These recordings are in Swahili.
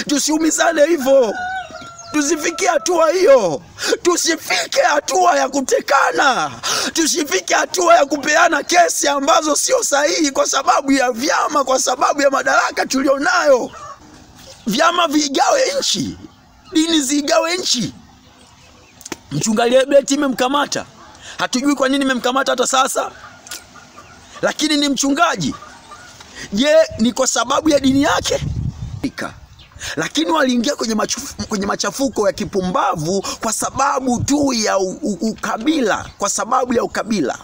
Tusiumizane hivyo. Tusifike hatua hiyo. Tusifike hatua ya kutekana. Tusifike hatua ya kupeana kesi ambazo sio sahihi kwa sababu ya vyama, kwa sababu ya madaraka tulionayo. Vyama vigawe nchi. Dini zigawe nchi. Mchungaji Herbert imemkamata. Hatujui kwa nini imemkamata hata sasa. Lakini ni mchungaji. Je, ni kwa sababu ya dini yake? Lakini waliingia kwenye machafuko ya kipumbavu kwa sababu tu ya ukabila, kwa sababu ya ukabila.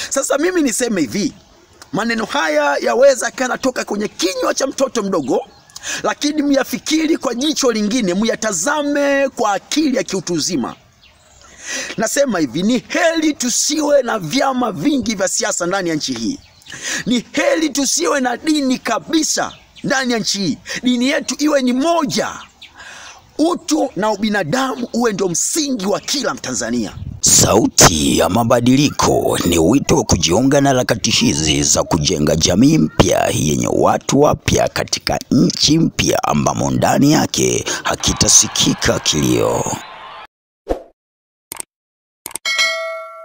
Sasa mimi niseme hivi, maneno haya yaweza kanatoka kwenye kinywa cha mtoto mdogo, lakini myafikiri kwa jicho lingine, myatazame kwa akili ya kiutu uzima. Nasema hivi, ni heri tusiwe na vyama vingi vya siasa ndani ya nchi hii. Ni heri tusiwe na dini kabisa ndani ya nchi hii. Dini yetu iwe ni moja. Utu na ubinadamu uwe ndio msingi wa kila Mtanzania. Sauti ya Mabadiliko ni wito wa kujiunga na harakati hizi za kujenga jamii mpya yenye watu wapya katika nchi mpya ambamo ndani yake hakitasikika kilio.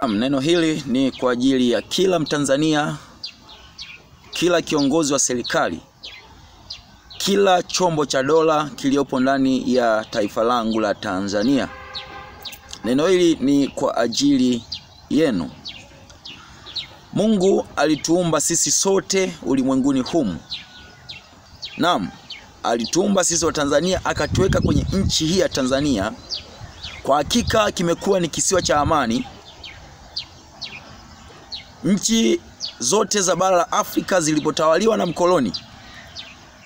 Neno hili ni kwa ajili ya kila Mtanzania, kila kiongozi wa serikali, kila chombo cha dola kiliopo ndani ya taifa langu la Tanzania. Neno hili ni kwa ajili yenu. Mungu alituumba sisi sote ulimwenguni humu. Naam, alituumba sisi wa Tanzania, akatuweka kwenye nchi hii ya Tanzania. Kwa hakika kimekuwa ni kisiwa cha amani. Nchi zote za bara la Afrika zilipotawaliwa na mkoloni,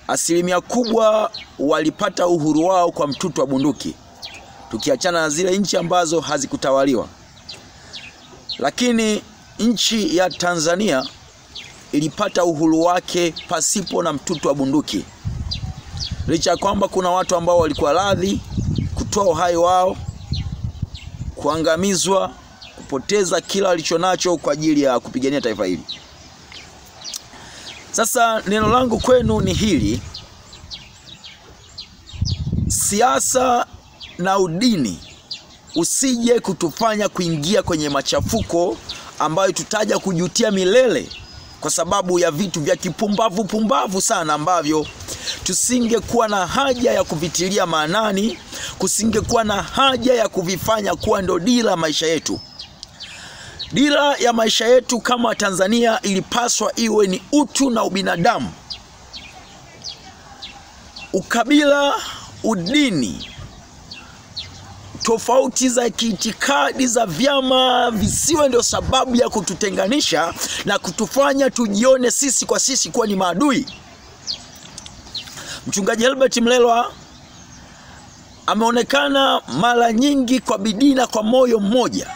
asilimia kubwa walipata uhuru wao kwa mtutu wa bunduki, tukiachana na zile nchi ambazo hazikutawaliwa. Lakini nchi ya Tanzania ilipata uhuru wake pasipo na mtutu wa bunduki. Licha ya kwamba kuna watu ambao walikuwa radhi kutoa uhai wao, kuangamizwa, kupoteza kila walichonacho kwa ajili ya kupigania taifa hili. Sasa neno langu kwenu ni hili: siasa na udini usije kutufanya kuingia kwenye machafuko ambayo tutaja kujutia milele kwa sababu ya vitu vya kipumbavu sana ambavyo tusingekuwa na haja ya kuvitilia maanani, kusingekuwa na haja ya kuvifanya kuwa ndo dira maisha yetu. Dira ya maisha yetu kama Tanzania ilipaswa iwe ni utu na ubinadamu. Ukabila, udini, tofauti za kiitikadi za vyama visiwe ndio sababu ya kututenganisha na kutufanya tujione sisi kwa sisi kuwa ni maadui. Mchungaji Herbert Mlelwa ameonekana mara nyingi kwa bidii na kwa moyo mmoja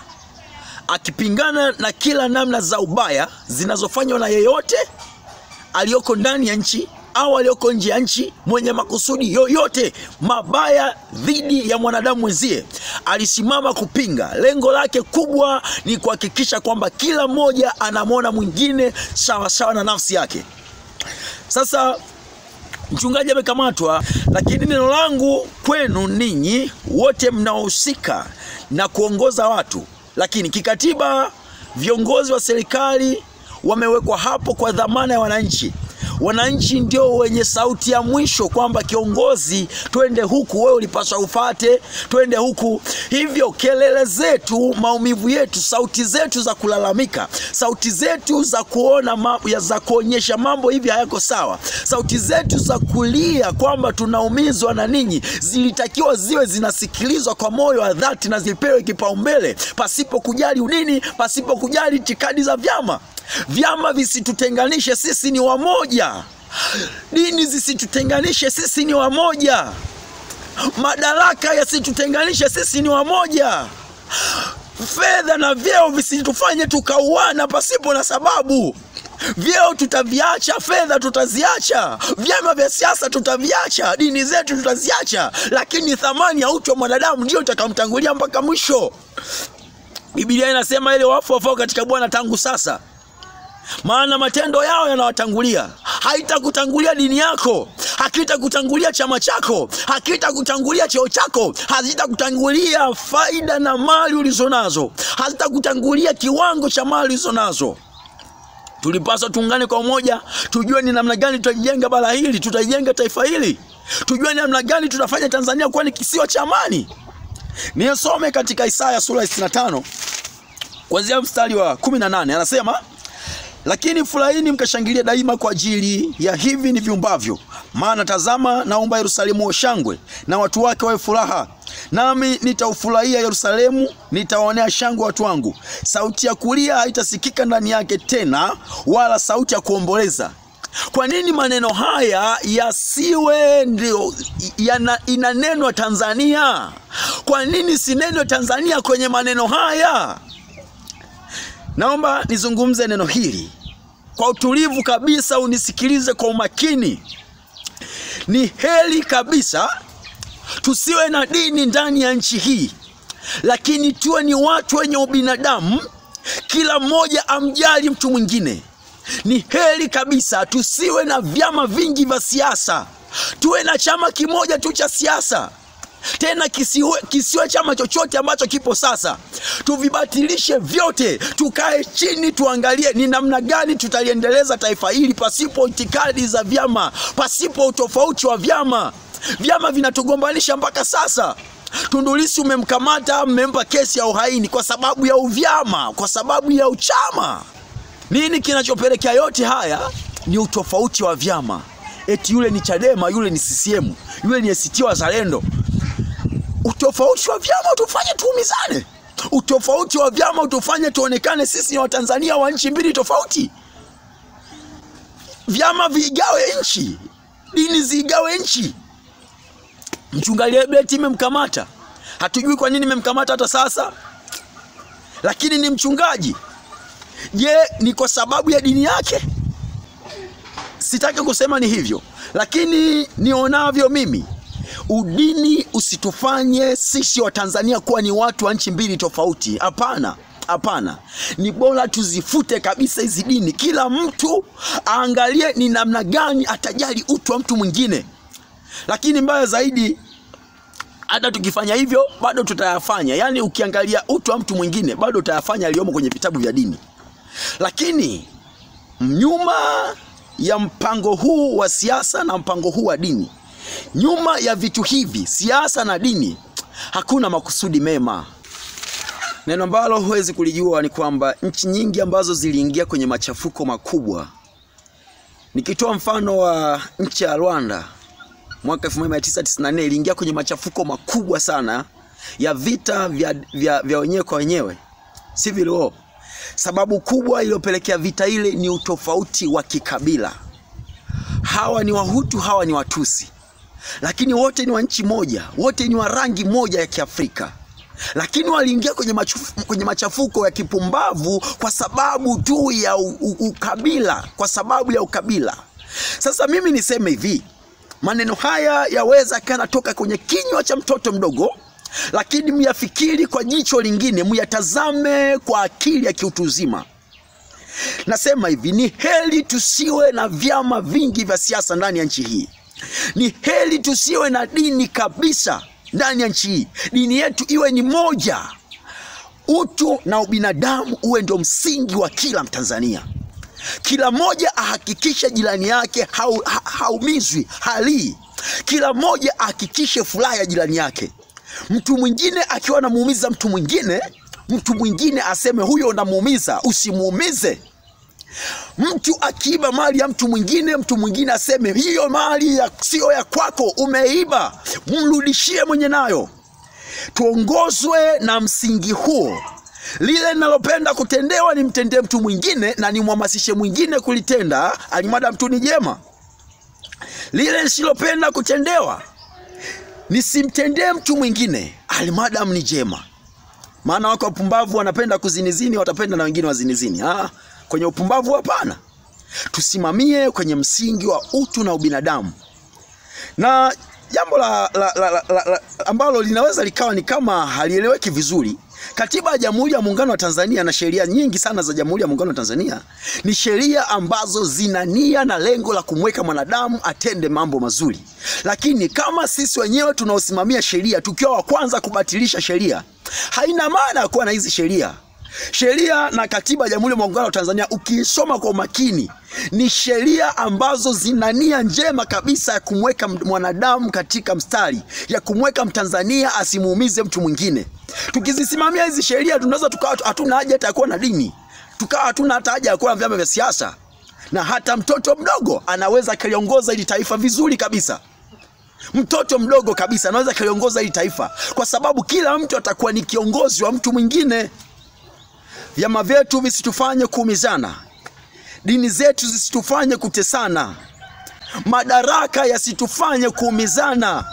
akipingana na kila namna za ubaya zinazofanywa na yeyote aliyoko ndani ya nchi au aliyoko nje ya nchi, mwenye makusudi yoyote mabaya dhidi ya mwanadamu mwenzie. Alisimama kupinga. Lengo lake kubwa ni kuhakikisha kwamba kila mmoja anamwona mwingine sawa sawa na nafsi yake. Sasa mchungaji amekamatwa, lakini neno langu kwenu ninyi wote mnaohusika na kuongoza watu, lakini kikatiba viongozi wa serikali wamewekwa hapo kwa dhamana ya wananchi. Wananchi ndio wenye sauti ya mwisho kwamba kiongozi, twende huku, wewe ulipaswa ufate, twende huku. Hivyo kelele zetu, maumivu yetu, sauti zetu za kulalamika, sauti zetu za kuona za kuonyesha mambo hivi hayako sawa, sauti zetu za kulia kwamba tunaumizwa na ninyi, zilitakiwa ziwe zinasikilizwa kwa moyo wa dhati na zipewe kipaumbele pasipo kujali udini, pasipo kujali itikadi za vyama. Vyama visitutenganishe, sisi ni wamoja. Dini zisitutenganishe, sisi ni wamoja. Madaraka yasitutenganishe, sisi ni wamoja. Fedha na vyeo visitufanye tukauana pasipo na sababu. Vyeo tutaviacha, fedha tutaziacha, vyama vya siasa tutaviacha, dini zetu tutaziacha, lakini thamani ya utu wa mwanadamu ndio itakamtangulia mpaka mwisho. Biblia inasema ile wafu wafao katika Bwana tangu sasa, maana matendo yao yanawatangulia. Haitakutangulia dini yako, hakitakutangulia chama chako, hakitakutangulia cheo chako, hazitakutangulia faida na mali ulizonazo, hazitakutangulia kiwango cha mali ulizonazo. Tulipaswa tuungane kwa umoja, tujue ni namna gani tutajenga bara hili, tutajenga taifa hili. Tujue ni namna gani tutafanya Tanzania kuwa ni kisiwa cha amani. Nisome katika Isaya sura 65 kuanzia mstari wa 18, anasema, lakini furahini mkashangilia daima kwa ajili ya hivi ni viumbavyo, maana tazama naumba Yerusalemu shangwe na watu wake wawe furaha. Nami nitaufurahia Yerusalemu, nitawaonea shangwe watu wangu. Sauti ya kulia haitasikika ndani yake tena, wala sauti ya kuomboleza. Kwa nini maneno haya yasiwe ndio inanenwa Tanzania? Kwa nini sinenwe Tanzania kwenye maneno haya? Naomba nizungumze neno hili kwa utulivu kabisa, unisikilize kwa umakini. Ni heri kabisa tusiwe na dini ndani ya nchi hii, lakini tuwe ni watu wenye ubinadamu, kila mmoja amjali mtu mwingine. Ni heri kabisa tusiwe na vyama vingi vya siasa, tuwe na chama kimoja tu cha siasa. Tena kisiwe chama chochote ambacho kipo sasa. Tuvibatilishe vyote, tukae chini tuangalie ni namna gani tutaliendeleza taifa hili pasipo itikadi za vyama, pasipo utofauti wa vyama. Vyama vinatugombanisha mpaka sasa. Tundu Lissu umemkamata, mmempa kesi ya uhaini kwa sababu ya uvyama, kwa sababu ya uchama. Nini kinachopelekea yote haya? Ni utofauti wa vyama. Eti yule ni Chadema, yule ni CCM, yule ni ACT Wazalendo. Utofauti wa vyama utufanye tuumizane. Utofauti wa vyama utufanye tuonekane sisi ni Watanzania wa nchi mbili tofauti. Vyama vigawe nchi, dini zigawe nchi. Mchungaji Hebreti imemkamata, hatujui kwa nini imemkamata hata sasa, lakini ni mchungaji. Je, ni kwa sababu ya dini yake? Sitaki kusema ni hivyo, lakini nionavyo mimi, udini usitufanye sisi wa Tanzania kuwa ni watu wa nchi mbili tofauti. Hapana, hapana. Ni bora tuzifute kabisa hizi dini. Kila mtu aangalie ni namna gani atajali utu wa mtu mwingine. Lakini mbaya zaidi, hata tukifanya hivyo bado tutayafanya. Yaani ukiangalia utu wa mtu mwingine bado utayafanya aliyomo kwenye vitabu vya dini. Lakini nyuma ya mpango huu wa siasa na mpango huu wa dini, nyuma ya vitu hivi, siasa na dini, hakuna makusudi mema. Neno ambalo huwezi kulijua ni kwamba nchi nyingi ambazo ziliingia kwenye machafuko makubwa, nikitoa mfano wa nchi ya Rwanda mwaka 1994, iliingia kwenye machafuko makubwa sana ya vita vya wenyewe kwa wenyewe, civil war. Sababu kubwa iliyopelekea vita ile ni utofauti wa kikabila. Hawa ni Wahutu, hawa ni Watusi, lakini wote ni wa nchi moja, wote ni wa rangi moja ya Kiafrika. Lakini waliingia kwenye machafuko ya kipumbavu kwa sababu tu ya ukabila, kwa sababu ya ukabila. Sasa mimi niseme hivi, maneno haya yaweza kanatoka kwenye kinywa cha mtoto mdogo, lakini myafikiri kwa jicho lingine, myatazame kwa akili ya kiutu uzima. Nasema hivi, ni heri tusiwe na vyama vingi vya siasa ndani ya nchi hii. Ni heri tusiwe na dini kabisa ndani ya nchi hii. Dini yetu iwe ni moja. Utu na ubinadamu uwe ndio msingi wa kila Mtanzania. Kila mmoja ahakikishe jirani yake haumizwi, hali. Kila mmoja ahakikishe furaha ya jirani yake. Mtu mwingine akiwa anamuumiza mtu mwingine aseme huyo unamuumiza, usimuumize. Mtu akiiba mali ya mtu mwingine aseme hiyo mali sio ya kwako, umeiba, mrudishie mwenye nayo. Tuongozwe na msingi huo. Lile ninalopenda kutendewa nimtendee mtu mwingine na nimhamasishe mwingine kulitenda, alimada mtu ni jema. Lile nisilopenda kutendewa nisimtendee mtu mwingine, alimada ni jema. Maana wako wapumbavu wanapenda kuzinizini, watapenda na wengine wazinizini. Kwenye upumbavu hapana. Tusimamie kwenye msingi wa utu na ubinadamu. Na jambo ambalo linaweza likawa ni kama halieleweki vizuri, Katiba ya Jamhuri ya Muungano wa Tanzania na sheria nyingi sana za Jamhuri ya Muungano wa Tanzania ni sheria ambazo zina nia na lengo la kumweka mwanadamu atende mambo mazuri. Lakini kama sisi wenyewe tunaosimamia sheria tukiwa wa kwanza kubatilisha sheria, haina maana kuwa na hizi sheria. Sheria na katiba ya Jamhuri ya Muungano wa Tanzania ukisoma kwa makini ni sheria ambazo zina nia njema kabisa ya kumweka mwanadamu katika mstari, ya kumweka Mtanzania asimuumize mtu mwingine. Tukizisimamia hizi sheria tunaweza tukawa hatuna haja hata kuwa na dini, tukawa hatuna hata haja ya kuwa na vyama vya siasa, na hata mtoto mdogo anaweza kuliongoza hili taifa vizuri kabisa. Mtoto mdogo kabisa anaweza kuliongoza hili taifa kwa sababu kila mtu atakuwa ni kiongozi wa mtu mwingine. Vyama vyetu visitufanye kuumizana, dini zetu zisitufanye kutesana, madaraka yasitufanye kuumizana,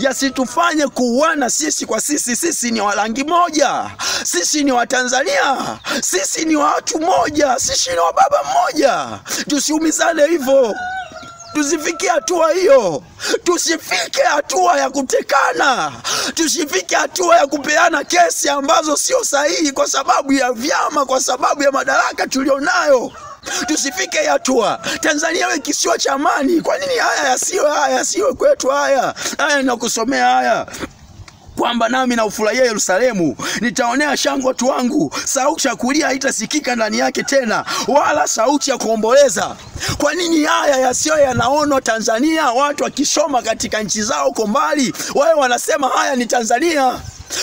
yasitufanye kuuana sisi kwa sisi. Sisi ni wa rangi moja, sisi ni wa Tanzania, sisi ni watu moja, sisi ni wa baba mmoja. Tusiumizane hivyo. Tusifike hatua hiyo. Tusifike hatua ya kutekana. Tusifike hatua ya kupeana kesi ambazo sio sahihi kwa sababu ya vyama, kwa sababu ya madaraka tulionayo. Tusifike hatua. Tanzania iwe kisiwa cha amani. Kwa nini haya yasiwe kwetu haya? Haya ninakusomea haya. Kwamba nami na ufurahia Yerusalemu, nitaonea shangwe watu wangu, sauti ya kulia haitasikika ndani yake tena, wala sauti ya kuomboleza. Kwa nini haya yasiyo yanaonwa Tanzania? Watu wakisoma katika nchi zao kwa mbali, wao wanasema haya ni Tanzania.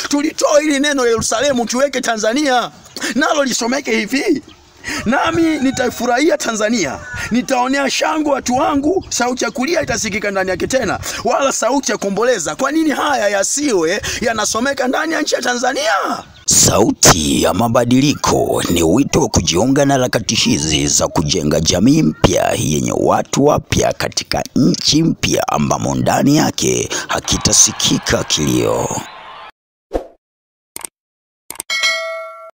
Tulitoa hili neno Yerusalemu tuweke Tanzania, nalo lisomeke hivi: nami nitaifurahia Tanzania, nitaonea shangwe watu wangu, sauti ya kulia itasikika ndani yake tena, wala sauti ya kuomboleza. Kwa nini haya yasiwe yanasomeka ndani ya nchi ya Tanzania? Sauti ya Mabadiliko ni wito wa kujiunga na harakati hizi za kujenga jamii mpya yenye watu wapya katika nchi mpya ambamo ndani yake hakitasikika kilio.